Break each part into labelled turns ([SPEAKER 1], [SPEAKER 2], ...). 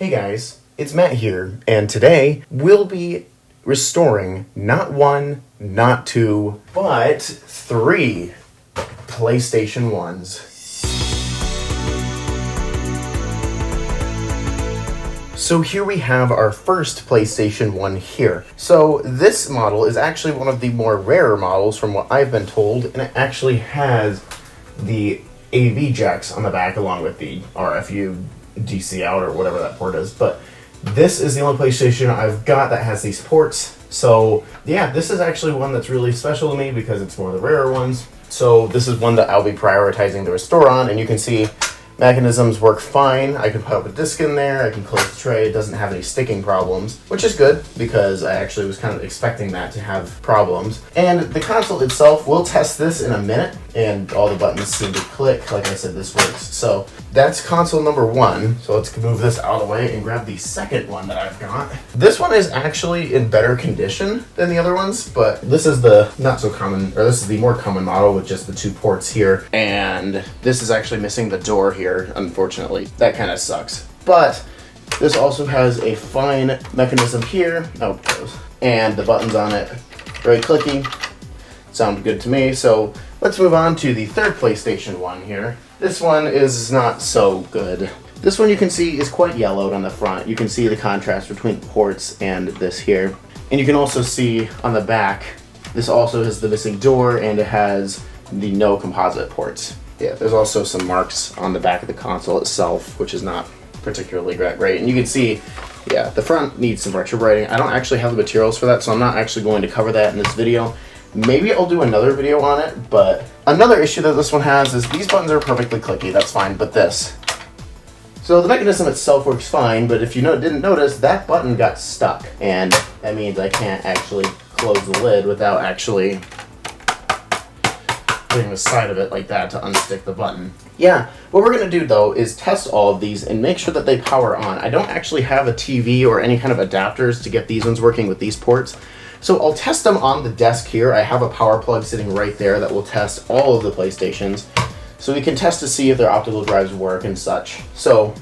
[SPEAKER 1] Hey guys, it's Matt here, and today we'll be restoring not one, not two, but three PlayStation 1s. So here we have our first PlayStation 1 here. So this model is actually one of the more rarer models from what I've been told, and it actually has the AV jacks on the back along with the RFU DC out or whatever that port is. But this is the only PlayStation I've got that has these ports. So yeah, this is actually one that's really special to me because it's one of the rarer ones. So this is one that I'll be prioritizing the restore on, and you can see mechanisms work fine. I can put a disc in there, I can close the tray, it doesn't have any sticking problems, which is good because I actually was kind of expecting that to have problems. And the console itself, we'll test this in a minute, and all the buttons seem to click. Like I said, this works. So that's console number one. So let's move this out of the way and grab the second one that I've got. This one is actually in better condition than the other ones, but this is the not so common, or this is the more common model with just the two ports here. And this is actually missing the door here, unfortunately. That kind of sucks. But this also has a fine mechanism here. Oh, close. And the buttons on it, very clicky. Sound good to me. So let's move on to the third PlayStation 1 here. This one is not so good. This one you can see is quite yellowed on the front. You can see the contrast between the ports and this here. And you can also see on the back, this also has the missing door and it has the no composite ports. Yeah, there's also some marks on the back of the console itself, which is not particularly great. And you can see, yeah, the front needs some retro brighting. I don't actually have the materials for that, so I'm not actually going to cover that in this video. Maybe I'll do another video on it, but another issue that this one has is these buttons are perfectly clicky, that's fine, but this. So the mechanism itself works fine, but if you didn't notice, that button got stuck. And that means I can't actually close the lid without actually putting the side of it like that to unstick the button. Yeah, what we're going to do though is test all of these and make sure that they power on. I don't actually have a TV or any kind of adapters to get these ones working with these ports. So I'll test them on the desk here. I have a power plug sitting right there that will test all of the PlayStations. So we can test to see if their optical drives work and such. So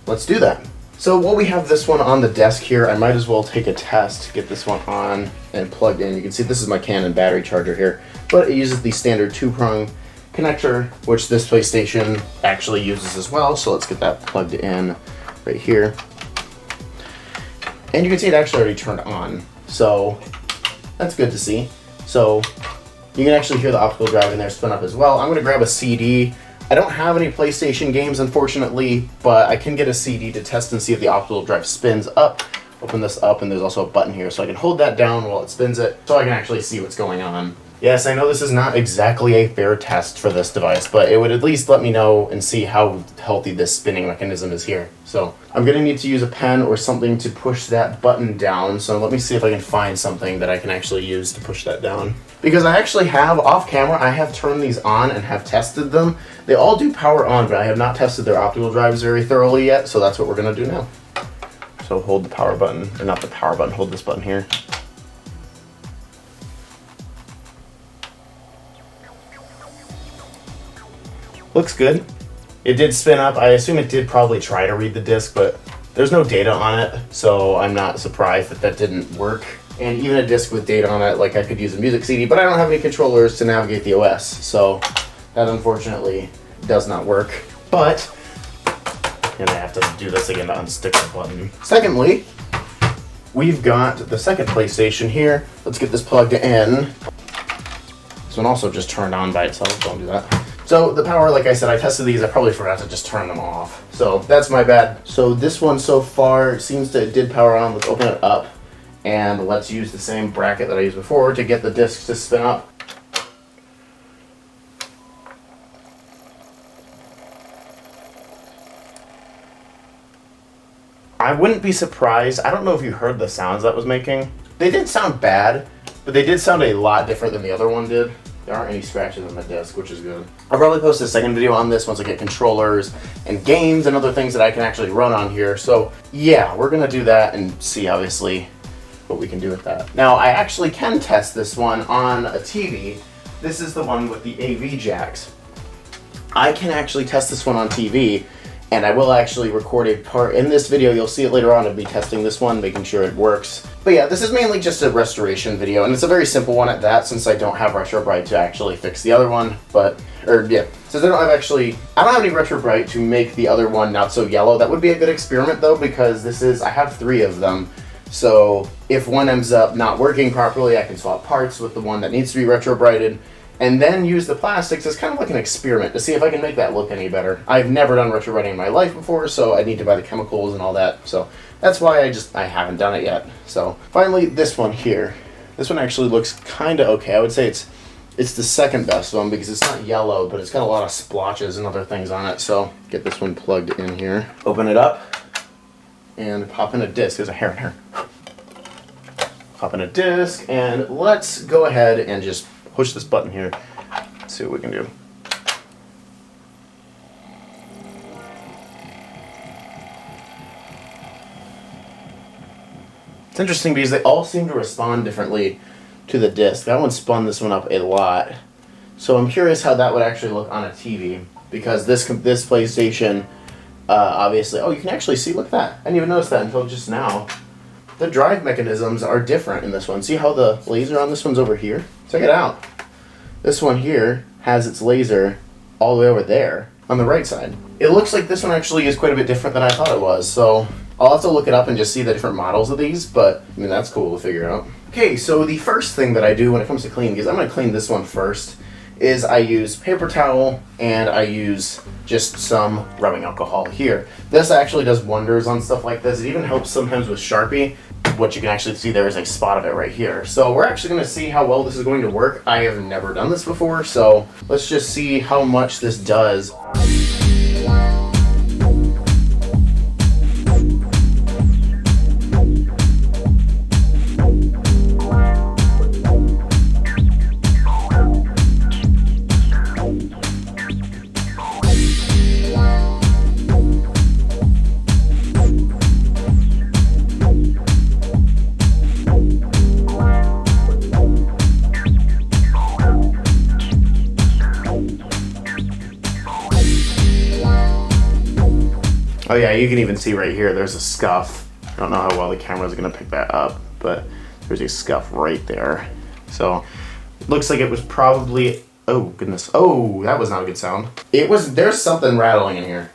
[SPEAKER 1] let's do that. So while we have this one on the desk here, I might as well take a test, get this one on and plugged in. You can see this is my Canon battery charger here, but it uses the standard 2-prong connector, which this PlayStation actually uses as well. So let's get that plugged in right here. And you can see it actually already turned on. So that's good to see. So you can actually hear the optical drive in there spin up as well. I'm going to grab a CD. I don't have any PlayStation games, unfortunately, but I can get a CD to test and see if the optical drive spins up. Open this up, and there's also a button here, so I can hold that down while it spins it, so I can actually see what's going on. Yes, I know this is not exactly a fair test for this device, but it would at least let me know and see how healthy this spinning mechanism is here. So I'm going to need to use a pen or something to push that button down, so let me see if I can find something that I can actually use to push that down. Because I actually have, off camera, I have turned these on and have tested them. They all do power on, but I have not tested their optical drives very thoroughly yet, so that's what we're going to do now. So hold the power button, or not the power button, hold this button here. Looks good. It did spin up. I assume it did probably try to read the disc, but there's no data on it, so I'm not surprised that that didn't work. And even a disc with data on it, like I could use a music CD, but I don't have any controllers to navigate the OS, so that unfortunately does not work. But, and I have to do this again to unstick the button. Secondly, we've got the second PlayStation here. Let's get this plugged in. This one also just turned on by itself, don't do that. So the power, like I said, I tested these, I probably forgot to just turn them off. So that's my bad. So this one so far seems that it did power on. Let's open it up and let's use the same bracket that I used before to get the disc to spin up. I wouldn't be surprised. I don't know if you heard the sounds that was making. They didn't sound bad, but they did sound a lot different than the other one did. There aren't any scratches on the disc, which is good. I'll probably post a second video on this once I get controllers and games and other things that I can actually run on here. So yeah, we're gonna do that and see obviously what we can do with that. Now I actually can test this one on a TV. This is the one with the AV jacks. I can actually test this one on TV And I will actually record a part in this video. You'll see it later on of me testing this one, making sure it works. But yeah, this is mainly just a restoration video, and it's a very simple one at that, since I don't have Retro Bright to actually fix the other one. Since I don't have any Retro Bright to make the other one not so yellow. That would be a good experiment though, because I have 3 of them. So if one ends up not working properly, I can swap parts with the one that needs to be Retro Brighted, and then use the plastics as kind of like an experiment to see if I can make that look any better. I've never done retro writing in my life before, so I need to buy the chemicals and all that. So that's why I haven't done it yet. So finally, this one here. This one actually looks kind of okay. I would say it's the second best one because it's not yellow, but it's got a lot of splotches and other things on it. So get this one plugged in here. Open it up and pop in a disc. There's a hair in here. Pop in a disc, and let's go ahead and just push this button here. Let's see what we can do. It's interesting because they all seem to respond differently to the disc. That one spun this one up a lot. So I'm curious how that would actually look on a TV, because this PlayStation, obviously, oh, you can actually see, look at that. I didn't even notice that until just now. The drive mechanisms are different in this one. See how the laser on this one's over here? Check it out. This one here has its laser all the way over there on the right side. It looks like this one actually is quite a bit different than I thought it was. So I'll have to look it up and just see the different models of these, but I mean, that's cool to figure out. Okay, so the first thing that I do when it comes to cleaning, because I'm going to clean this one first, is I use paper towel and I use just some rubbing alcohol here. This actually does wonders on stuff like this. It even helps sometimes with Sharpie. What you can actually see there is a spot of it right here. So we're actually going to see how well this is going to work. I have never done this before, so let's just see how much this does. Oh yeah, you can even see right here, there's a scuff. I don't know how well the camera is going to pick that up, but there's a scuff right there. So it looks like it was probably, oh goodness, oh, that was not a good sound. There's something rattling in here.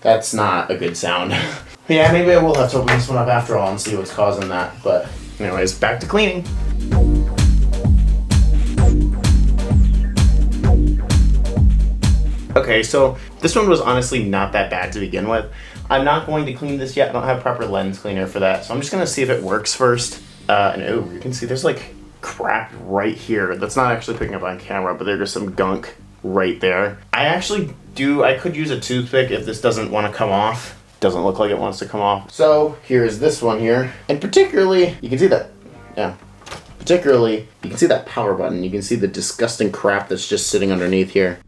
[SPEAKER 1] That's not a good sound. Yeah, maybe I will have to open this one up after all and see what's causing that. But anyways, back to cleaning. Okay, so this one was honestly not that bad to begin with. I'm not going to clean this yet. I don't have proper lens cleaner for that. So I'm just going to see if it works first. And oh, you can see there's like crap right here. That's not actually picking up on camera, but there's just some gunk right there. I could use a toothpick if this doesn't want to come off. Doesn't look like it wants to come off. So here's this one here. And particularly, you can see that, yeah. Particularly, you can see that power button. You can see the disgusting crap that's just sitting underneath here.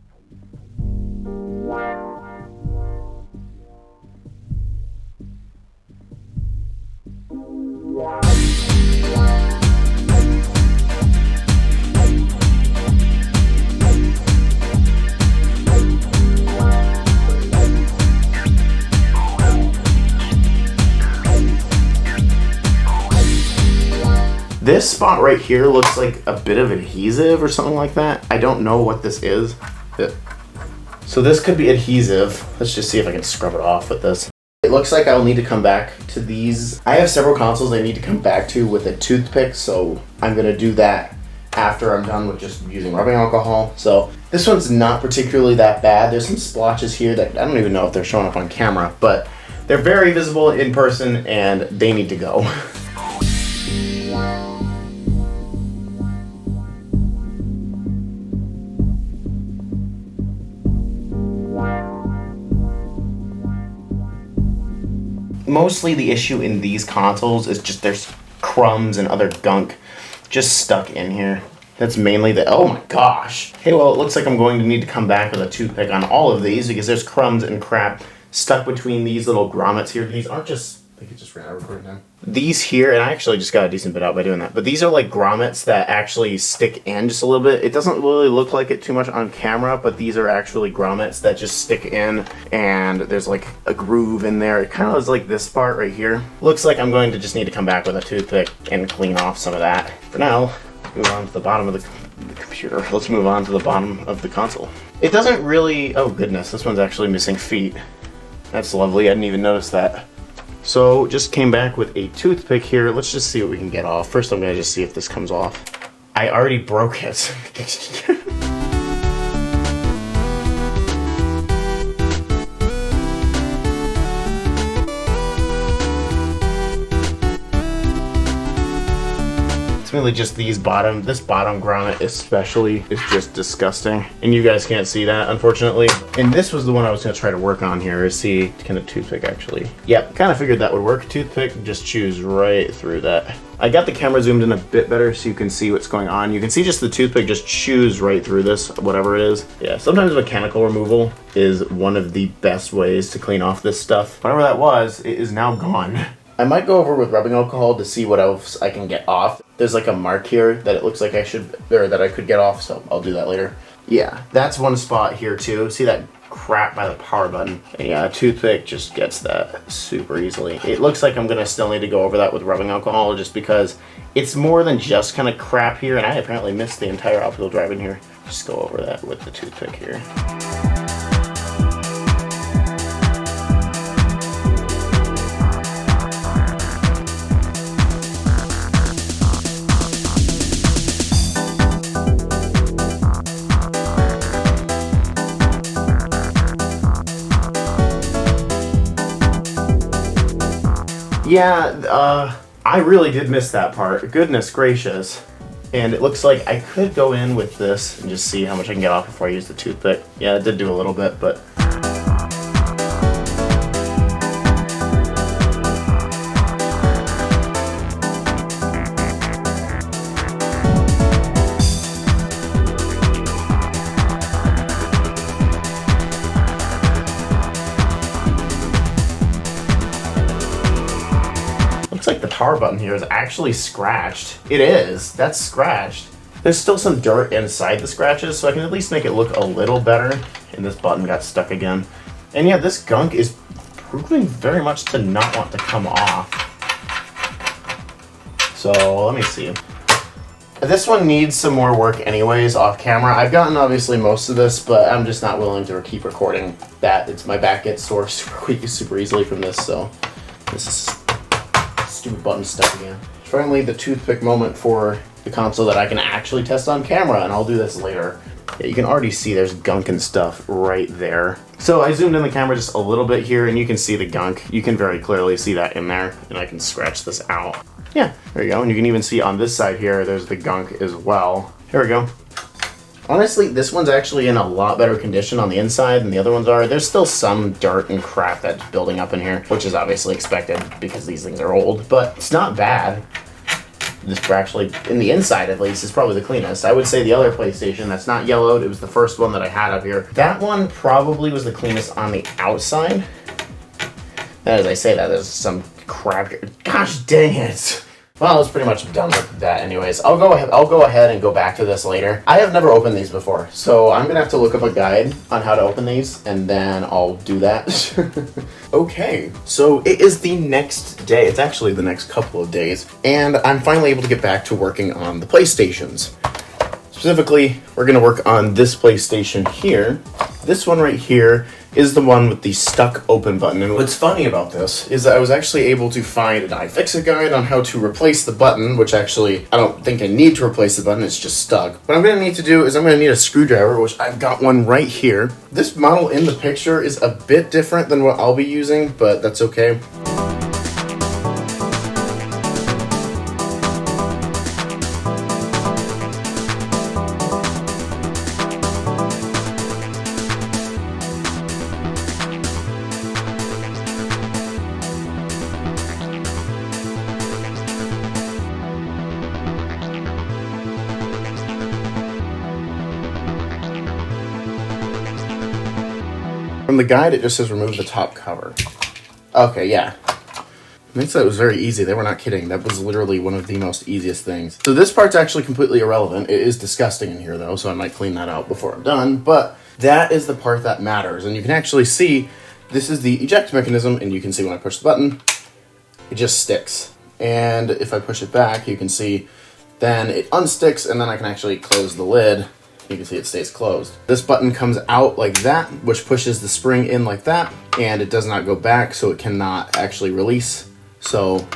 [SPEAKER 1] This spot right here looks like a bit of adhesive or something like that. I don't know what this is. So this could be adhesive. Let's just see if I can scrub it off with this. It looks like I'll need to come back to these. I have several consoles I need to come back to with a toothpick, so I'm gonna do that after I'm done with just using rubbing alcohol. So this one's not particularly that bad. There's some splotches here that I don't even know if they're showing up on camera, but they're very visible in person and they need to go. Mostly the issue in these consoles is just there's crumbs and other gunk just stuck in here. That's mainly the, oh my gosh. Hey, well, it looks like I'm going to need to come back with a toothpick on all of these because there's crumbs and crap stuck between these little grommets here. These aren't just I think it just ran out of recording time. These here, and I actually just got a decent bit out by doing that, but these are like grommets that actually stick in just a little bit. It doesn't really look like it too much on camera, but these are actually grommets that just stick in, and there's like a groove in there. It kind of is like this part right here. Looks like I'm going to just need to come back with a toothpick and clean off some of that. For now, move on to the bottom of the computer. Let's move on to the bottom of the console. It doesn't really, oh goodness, this one's actually missing feet. That's lovely, I didn't even notice that. So just came back with a toothpick here. Let's just see what we can get off. First I'm gonna just see if this comes off. I already broke it. It's really just this bottom grommet especially is just disgusting. And you guys can't see that, unfortunately. And this was the one I was gonna try to work on here, is see, can a toothpick actually? Yep, kind of figured that would work. Toothpick just chews right through that. I got the camera zoomed in a bit better so you can see what's going on. You can see just the toothpick just chews right through this, whatever it is. Yeah, sometimes mechanical removal is one of the best ways to clean off this stuff. Whatever that was, it is now gone. I might go over with rubbing alcohol to see what else I can get off. There's like a mark here that it looks like I could get off, so I'll do that later. Yeah, that's one spot here too. See that crap by the power button? And yeah, a toothpick just gets that super easily. It looks like I'm gonna still need to go over that with rubbing alcohol just because it's more than just kind of crap here, and I apparently missed the entire uphill drive in here. Just go over that with the toothpick here. Yeah, I really did miss that part. Goodness gracious. And it looks like I could go in with this and just see how much I can get off before I use the toothpick. Yeah, it did do a little bit, but... Looks like the power button here is actually scratched. It is. That's scratched. There's still some dirt inside the scratches, so I can at least make it look a little better. And this button got stuck again. And yeah, this gunk is proving very much to not want to come off. So let me see. This one needs some more work anyways off camera. I've gotten obviously most of this, but I'm just not willing to keep recording that. My back gets sore super easily from this, so this is stupid button stuck again. Finally, the toothpick moment for the console that I can actually test on camera, and I'll do this later. Yeah, you can already see there's gunk and stuff right there. So I zoomed in the camera just a little bit here, and you can see the gunk. You can very clearly see that in there, and I can scratch this out. Yeah, there you go. And you can even see on this side here, there's the gunk as well. Here we go. Honestly, this one's actually in a lot better condition on the inside than the other ones are. There's still some dirt and crap that's building up in here, which is obviously expected because these things are old, but it's not bad. This actually, in the inside at least, is probably the cleanest. I would say the other PlayStation that's not yellowed, it was the first one that I had up here. That one probably was the cleanest on the outside. And as I say that, there's some crap here. Gosh dang it. Well, I was pretty much done with that anyways. I'll go ahead and go back to this later. I have never opened these before, so I'm gonna have to look up a guide on how to open these, and then I'll do that. Okay, so it is the next day. It's actually the next couple of days, and I'm finally able to get back to working on the PlayStations. Specifically, we're gonna work on this PlayStation here. This one right here is the one with the stuck open button. And what's funny about this is that I was actually able to find an iFixit guide on how to replace the button, which actually, I don't think I need to replace the button, it's just stuck. What I'm gonna need to do is I'm gonna need a screwdriver, which I've got one right here. This model in the picture is a bit different than what I'll be using, but that's okay. From the guide, it just says remove the top cover. Okay, yeah. They said it was very easy. They were not kidding. That was literally one of the most easiest things. So this part's actually completely irrelevant. It is disgusting in here though, so I might clean that out before I'm done. But that is the part that matters. And you can actually see this is the eject mechanism, and you can see when I push the button, it just sticks. And if I push it back, you can see then it unsticks, and then I can actually close the lid. You can see it stays closed. This button comes out like that, which pushes the spring in like that, and it does not go back, so it cannot actually release. So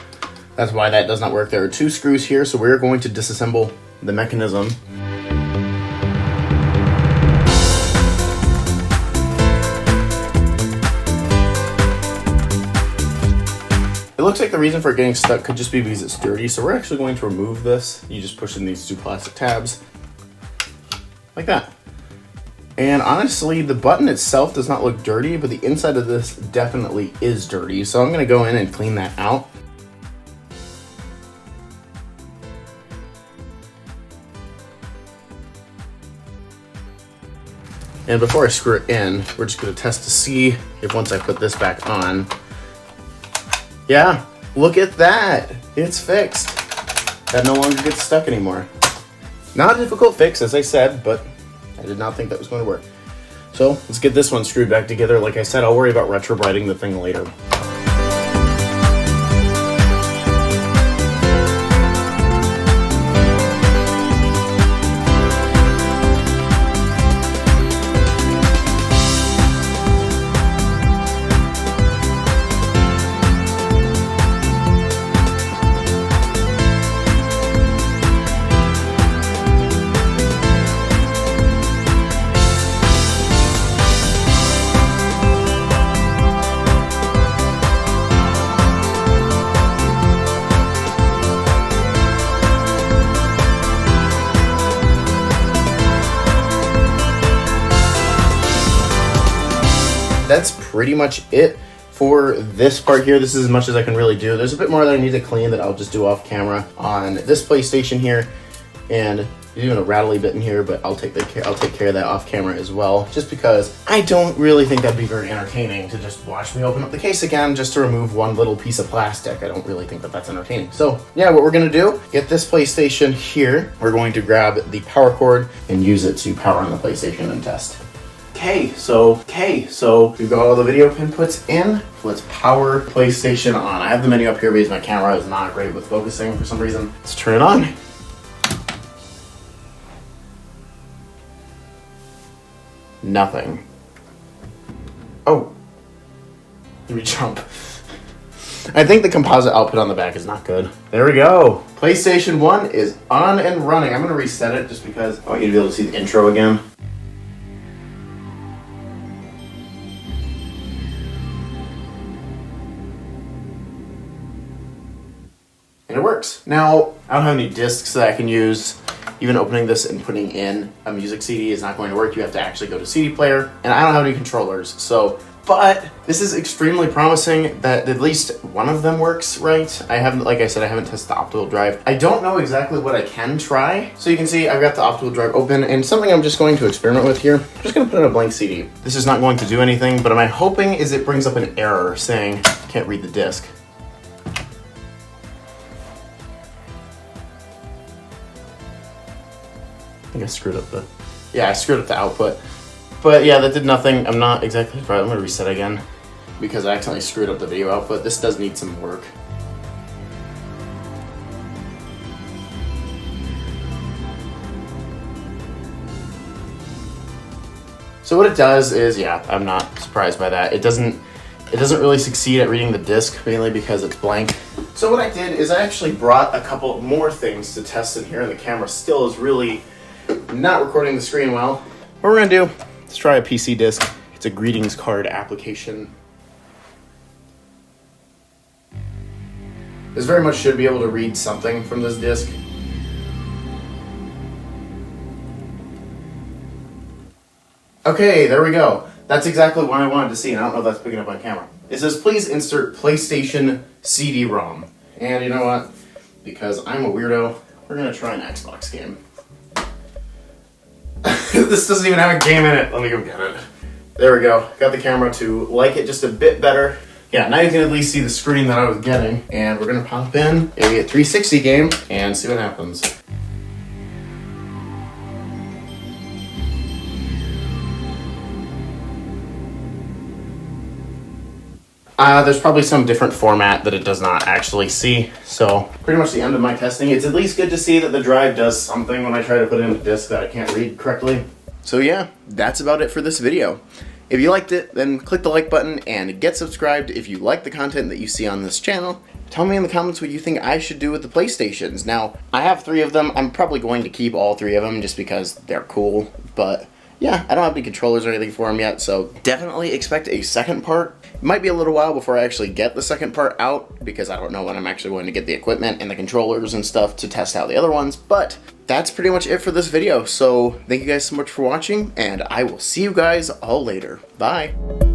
[SPEAKER 1] that's why that does not work. There are 2 screws here, so we're going to disassemble the mechanism. It looks like the reason for it getting stuck could just be because it's dirty, so we're actually going to remove this. You just push in these 2 plastic tabs. Like that. And honestly, the button itself does not look dirty, but the inside of this definitely is dirty. So I'm going to go in and clean that out. And before I screw it in, we're just going to test to see if once I put this back on, yeah, look at that. It's fixed. That no longer gets stuck anymore. Not a difficult fix, as I said, but I did not think that was going to work. So let's get this one screwed back together. Like I said, I'll worry about retrobrighting the thing later. That's pretty much it for this part here. This is as much as I can really do. There's a bit more that I need to clean that I'll just do off camera on this PlayStation here, and there's even a rattly bit in here, but I'll take care of that off camera as well, just because I don't really think that'd be very entertaining to just watch me open up the case again just to remove one little piece of plastic. I don't really think that that's entertaining. So yeah, what we're gonna do, get this PlayStation here. We're going to grab the power cord and use it to power on the PlayStation and test. Okay, so we've got all the video inputs in. Let's power PlayStation on. I have the menu up here because my camera is not great with focusing for some reason. Let's turn it on. Nothing. Oh, let me jump. I think the composite output on the back is not good. There we go. PlayStation 1 is on and running. I'm gonna reset it just because I want you to be able to see the intro again. And it works. Now, I don't have any discs that I can use. Even opening this and putting in a music CD is not going to work. You have to actually go to CD player, and I don't have any controllers. So, but this is extremely promising that at least one of them works right. I haven't, like I said, I haven't tested the optical drive. I don't know exactly what I can try. So you can see I've got the optical drive open, and something I'm just going to experiment with here. I'm just gonna put in a blank CD. This is not going to do anything, but what I'm hoping is it brings up an error saying, can't read the disc. I think I screwed up I screwed up the output. But yeah, that did nothing. I'm not exactly surprised. I'm gonna reset again because I accidentally screwed up the video output. This does need some work. So what it does is, yeah, I'm not surprised by that. It doesn't really succeed at reading the disc, mainly because it's blank. So what I did is I actually brought a couple more things to test in here, and the camera still is really not recording the screen well. What we're gonna do, let's try a PC disc. It's a greetings card application. This very much should be able to read something from this disc. Okay, there we go. That's exactly what I wanted to see, and I don't know if that's picking up on camera. It says, please insert PlayStation CD-ROM. And you know what? Because I'm a weirdo, we're gonna try an Xbox game. This doesn't even have a game in it. Let me go get it. There we go. Got the camera to like it just a bit better. yeah, now you can at least see the screen that I was getting. And we're gonna pop in a 360 game and see what happens. There's probably some different format that it does not actually see. So pretty much the end of my testing. It's at least good to see that the drive does something when I try to put in a disc that I can't read correctly. So yeah, that's about it for this video. If you liked it, then click the like button and get subscribed if you like the content that you see on this channel. Tell me in the comments what you think I should do with the PlayStations. Now, I have 3 of them. I'm probably going to keep all 3 of them just because they're cool, but yeah, I don't have any controllers or anything for them yet, so definitely expect a second part. It might be a little while before I actually get the second part out, because I don't know when I'm actually going to get the equipment and the controllers and stuff to test out the other ones, but that's pretty much it for this video. So thank you guys so much for watching, and I will see you guys all later. Bye!